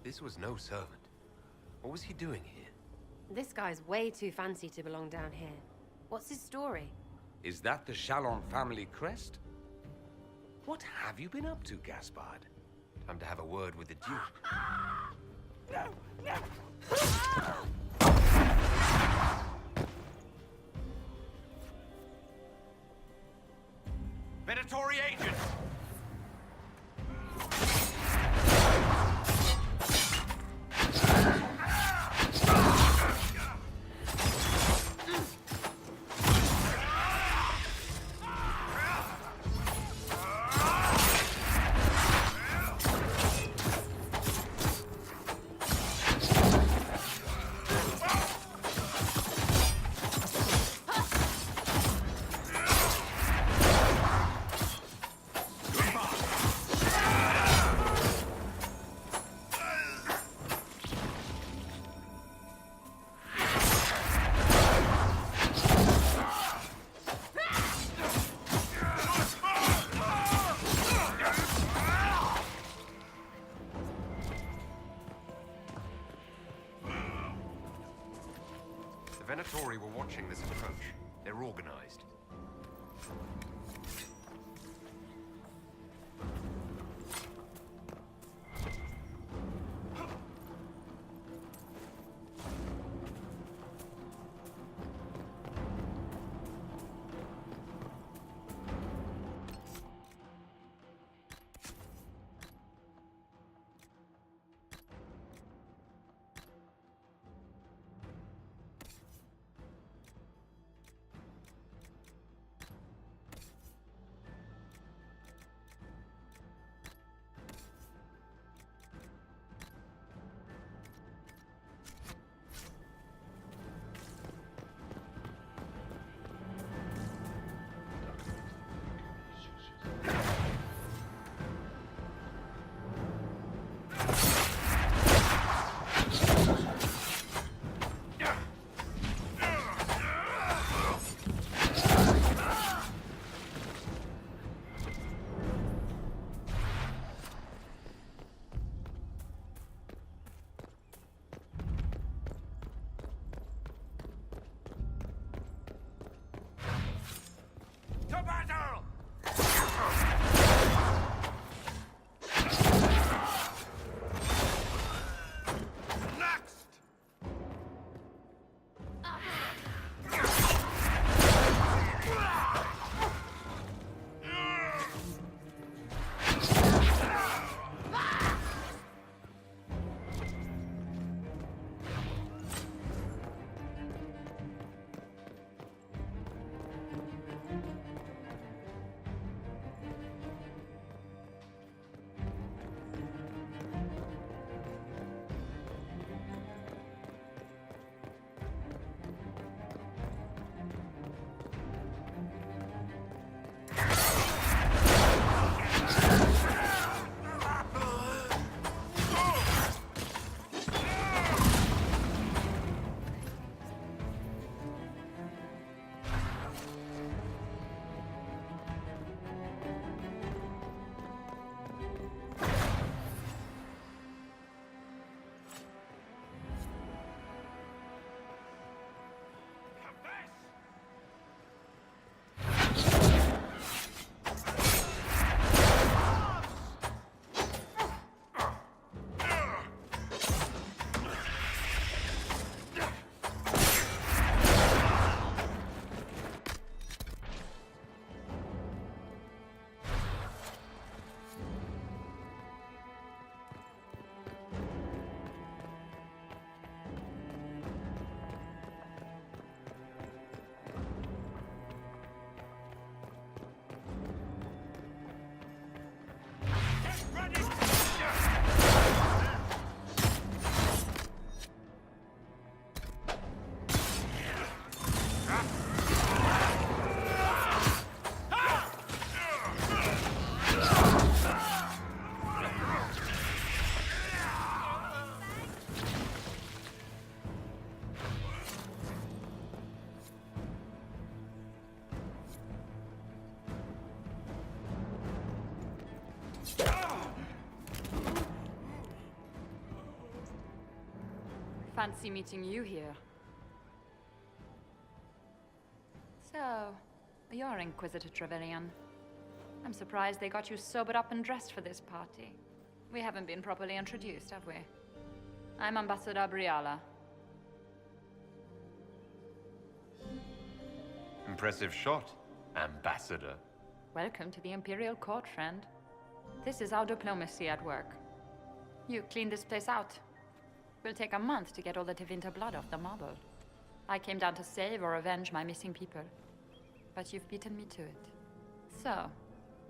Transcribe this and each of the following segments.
This was no servant. What was he doing here? This guy's way too fancy to belong down here. What's his story? Is that the Chalon family crest? What have you been up to, Gaspard? Time to have a word with the Duke. No! No! Venatori agents! The Venatori were watching this approach. They're organized. To battle! Next! Fancy meeting you here. So, you're Inquisitor Trevelyan. I'm surprised they got you sobered up and dressed for this party. We haven't been properly introduced, have we? I'm Ambassador Briala. Impressive shot, Ambassador. Welcome to the Imperial Court, friend. This is our diplomacy at work. You clean this place out. Will take a month to get all the Tevinter blood off the marble. I came down to save or avenge my missing people. But you've beaten me to it. So,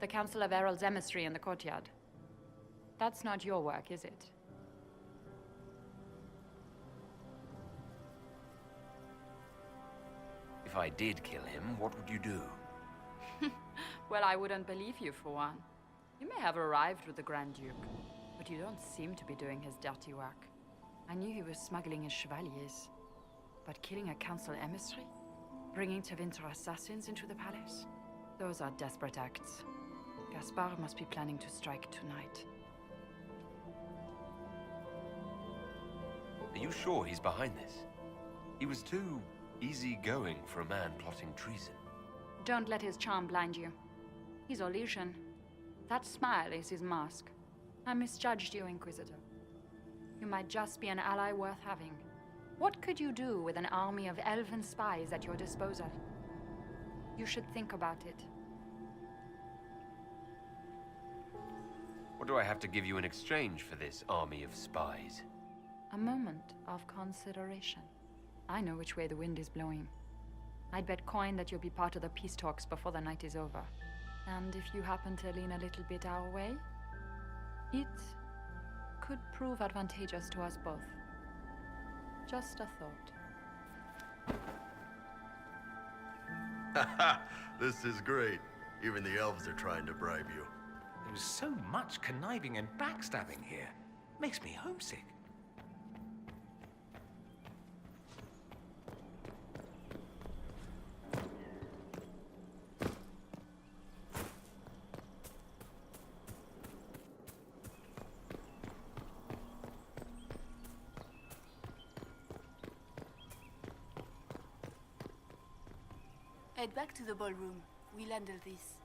the Council of Herald's emissary in the courtyard. That's not your work, is it? If I did kill him, what would you do? Well, I wouldn't believe you, for one. You may have arrived with the Grand Duke, but you don't seem to be doing his dirty work. I knew he was smuggling his chevaliers. But killing a council emissary? Bringing Tevinter assassins into the palace? Those are desperate acts. Gaspard must be planning to strike tonight. Are you sure he's behind this? He was too easygoing for a man plotting treason. Don't let his charm blind you. He's Orlesian. That smile is his mask. I misjudged you, Inquisitor. You might just be an ally worth having. What could you do with an army of elven spies at your disposal? You should think about it. What do I have to give you in exchange for this army of spies? A moment of consideration. I know which way the wind is blowing. I'd bet coin that you'll be part of the peace talks before the night is over. And if you happen to lean a little bit our way, it could prove advantageous to us both. Just a thought. Haha, this is great. Even the elves are trying to bribe you. There is so much conniving and backstabbing here. Makes me homesick. Head back to the ballroom. We'll handle this.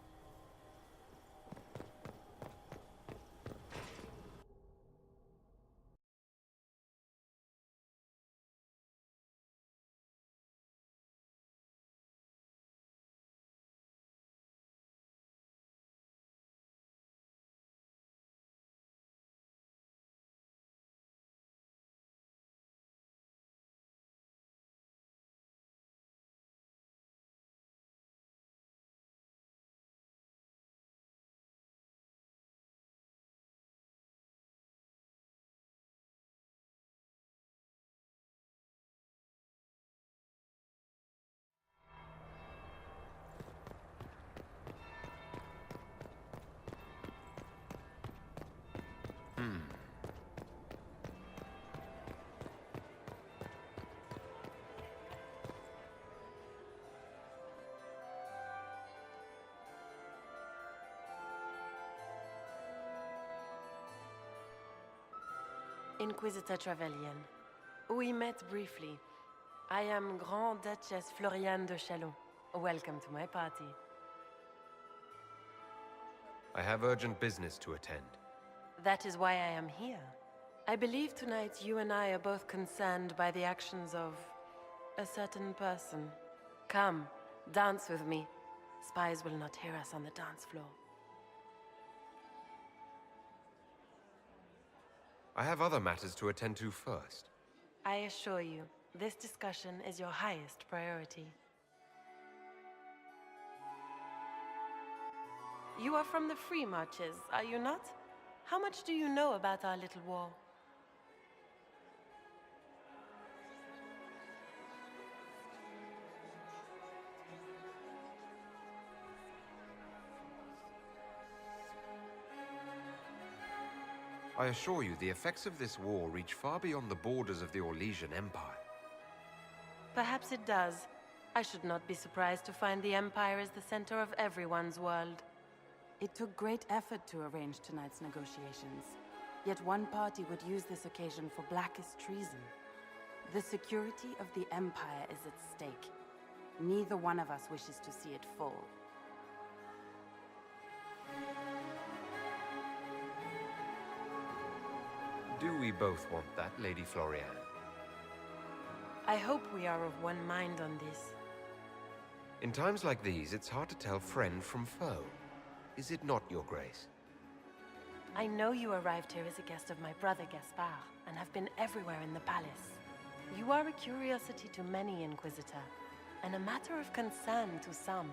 Inquisitor Trevelyan. We met briefly. I am Grand Duchess Floriane de Chalon. Welcome to my party. I have urgent business to attend. That is why I am here. I believe tonight you and I are both concerned by the actions of a certain person. Come, dance with me. Spies will not hear us on the dance floor. I have other matters to attend to first. I assure you, this discussion is your highest priority. You are from the Free Marches, are you not? How much do you know about our little war? I assure you, the effects of this war reach far beyond the borders of the Orlesian Empire. Perhaps it does. I should not be surprised to find the Empire is the center of everyone's world. It took great effort to arrange tonight's negotiations. Yet one party would use this occasion for blackest treason. The security of the Empire is at stake. Neither one of us wishes to see it fall. Do we both want that, Lady Florian? I hope we are of one mind on this. In times like these, it's hard to tell friend from foe. Is it not, Your Grace? I know you arrived here as a guest of my brother Gaspard, and have been everywhere in the palace. You are a curiosity to many, Inquisitor, and a matter of concern to some.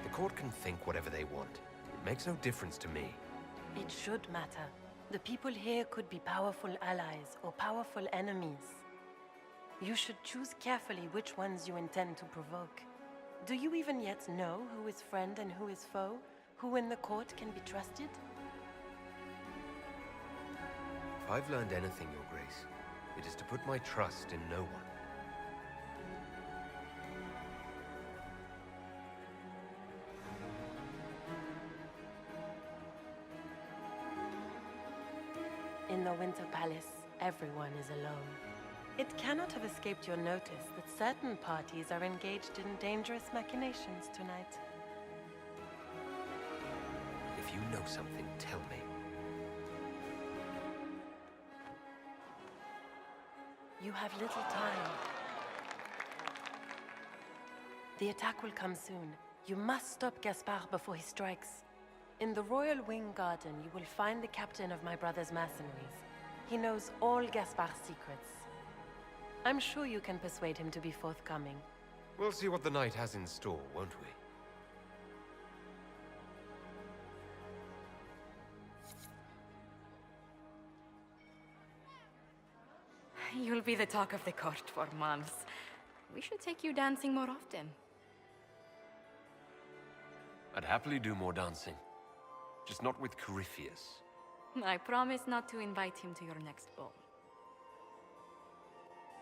The court can think whatever they want. It makes no difference to me. It should matter. The people here could be powerful allies or powerful enemies. You should choose carefully which ones you intend to provoke. Do you even yet know who is friend and who is foe? Who in the court can be trusted? If I've learned anything, Your Grace, it is to put my trust in no one. In the Winter Palace, everyone is alone. It cannot have escaped your notice that certain parties are engaged in dangerous machinations tonight. If you know something, tell me. You have little time. The attack will come soon. You must stop Gaspard before he strikes. In the Royal Wing Garden, you will find the captain of my brother's mercenaries. He knows all Gaspard's secrets. I'm sure you can persuade him to be forthcoming. We'll see what the night has in store, won't we? You'll be the talk of the court for months. We should take you dancing more often. I'd happily do more dancing. Just not with Corypheus. I promise not to invite him to your next ball.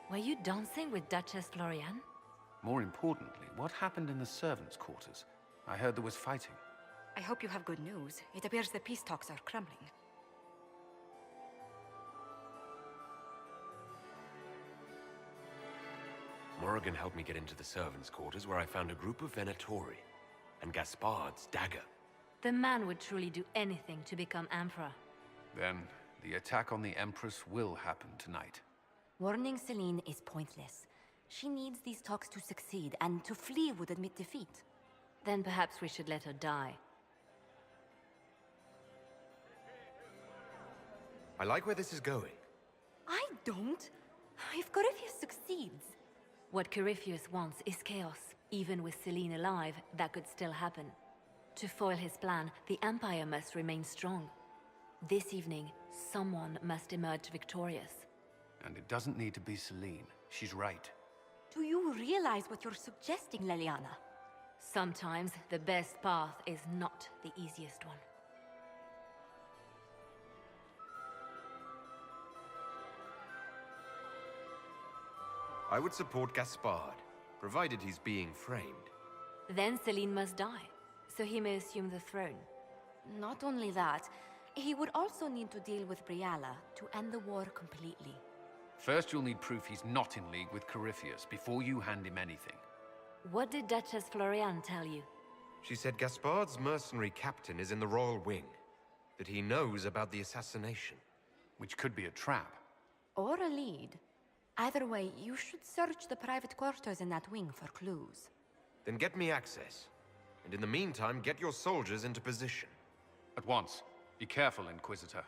Were you dancing with Duchess Florian? More importantly, what happened in the servants' quarters? I heard there was fighting. I hope you have good news. It appears the peace talks are crumbling. Morrigan helped me get into the servants' quarters where I found a group of Venatori and Gaspard's dagger. The man would truly do anything to become Emperor. Then, the attack on the Empress will happen tonight. Warning Celine is pointless. She needs these talks to succeed, and to flee would admit defeat. Then perhaps we should let her die. I like where this is going. I don't. If Corypheus succeeds... What Corypheus wants is chaos. Even with Celine alive, that could still happen. To foil his plan, the Empire must remain strong. This evening, someone must emerge victorious. And it doesn't need to be Celine. She's right. Do you realize what you're suggesting, Leliana? Sometimes the best path is not the easiest one. I would support Gaspard, provided he's being framed. Then Celine must die, so he may assume the throne. Not only that, he would also need to deal with Briala to end the war completely. First, you'll need proof he's not in league with Corypheus before you hand him anything. What did Duchess Florian tell you? She said Gaspard's mercenary captain is in the Royal Wing, that he knows about the assassination. Which could be a trap. Or a lead. Either way, you should search the private quarters in that wing for clues. Then get me access. And in the meantime, get your soldiers into position. At once. Be careful, Inquisitor.